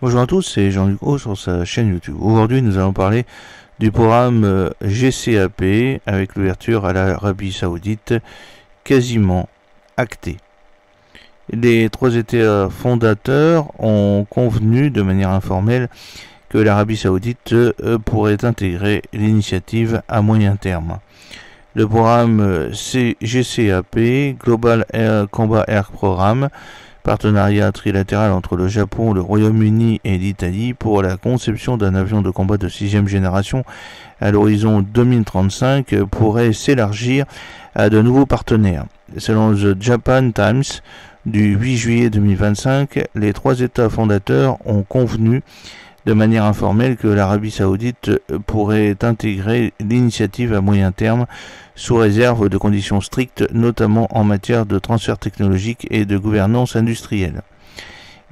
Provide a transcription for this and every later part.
Bonjour à tous, c'est Jean-Luc O sur sa chaîne YouTube. Aujourd'hui, nous allons parler du programme GCAP avec l'ouverture à l'Arabie Saoudite quasiment actée. Les trois États fondateurs ont convenu de manière informelle que l'Arabie Saoudite pourrait intégrer l'initiative à moyen terme. Le programme GCAP, Global Combat Air Programme, partenariat trilatéral entre le Japon, le Royaume-Uni et l'Italie pour la conception d'un avion de combat de 6e génération à l'horizon 2035 pourrait s'élargir à de nouveaux partenaires. Selon The Japan Times du 8 juillet 2025, les trois États fondateurs ont convenu de manière informelle que l'Arabie Saoudite pourrait intégrer l'initiative à moyen terme sous réserve de conditions strictes, notamment en matière de transfert technologique et de gouvernance industrielle.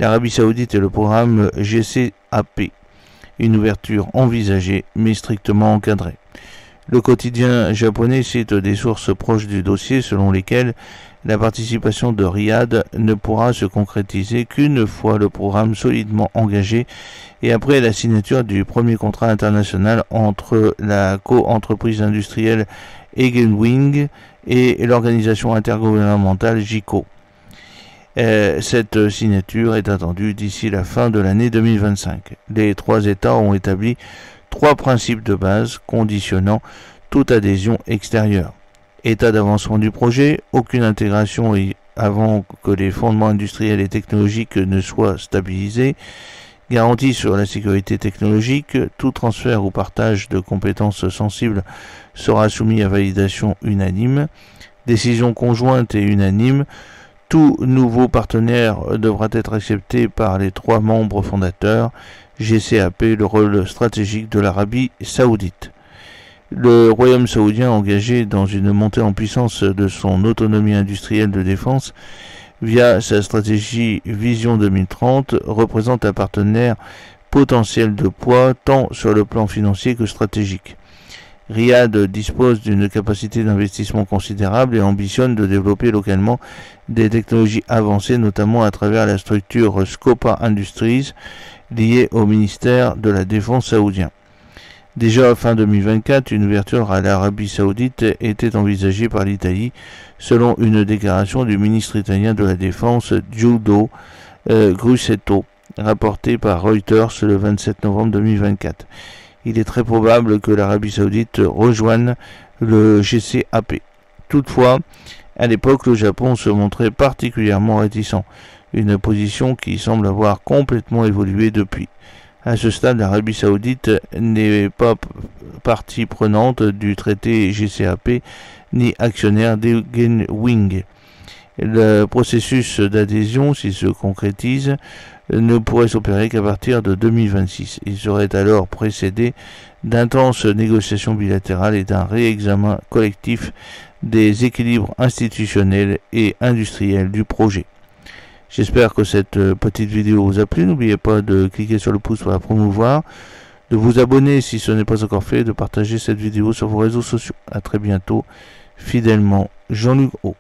L'Arabie Saoudite et le programme GCAP, une ouverture envisagée mais strictement encadrée. Le quotidien japonais cite des sources proches du dossier selon lesquelles la participation de Riyad ne pourra se concrétiser qu'une fois le programme solidement engagé et après la signature du premier contrat international entre la co-entreprise industrielle Egenwing et l'organisation intergouvernementale JICO. Cette signature est attendue d'ici la fin de l'année 2025. Les trois États ont établi trois principes de base conditionnant toute adhésion extérieure. État d'avancement du projet, aucune intégration avant que les fondements industriels et technologiques ne soient stabilisés, garantie sur la sécurité technologique, tout transfert ou partage de compétences sensibles sera soumis à validation unanime, décision conjointe et unanime, tout nouveau partenaire devra être accepté par les trois membres fondateurs, GCAP, le rôle stratégique de l'Arabie Saoudite. Le Royaume saoudien, engagé dans une montée en puissance de son autonomie industrielle de défense via sa stratégie Vision 2030, représente un partenaire potentiel de poids tant sur le plan financier que stratégique. Riyad dispose d'une capacité d'investissement considérable et ambitionne de développer localement des technologies avancées, notamment à travers la structure Scopa Industries liée au ministère de la Défense saoudien. Déjà fin 2024, une ouverture à l'Arabie Saoudite était envisagée par l'Italie, selon une déclaration du ministre italien de la Défense Giulio Grussetto, rapportée par Reuters le 27 novembre 2024. Il est très probable que l'Arabie Saoudite rejoigne le GCAP. Toutefois, à l'époque, le Japon se montrait particulièrement réticent, une position qui semble avoir complètement évolué depuis. À ce stade, l'Arabie Saoudite n'est pas partie prenante du traité GCAP ni actionnaire d'Egenwing. Le processus d'adhésion, s'il se concrétise, ne pourrait s'opérer qu'à partir de 2026. Il serait alors précédé d'intenses négociations bilatérales et d'un réexamen collectif des équilibres institutionnels et industriels du projet. J'espère que cette petite vidéo vous a plu. N'oubliez pas de cliquer sur le pouce pour la promouvoir, de vous abonner si ce n'est pas encore fait, de partager cette vidéo sur vos réseaux sociaux. A très bientôt, fidèlement, Jean-Luc O.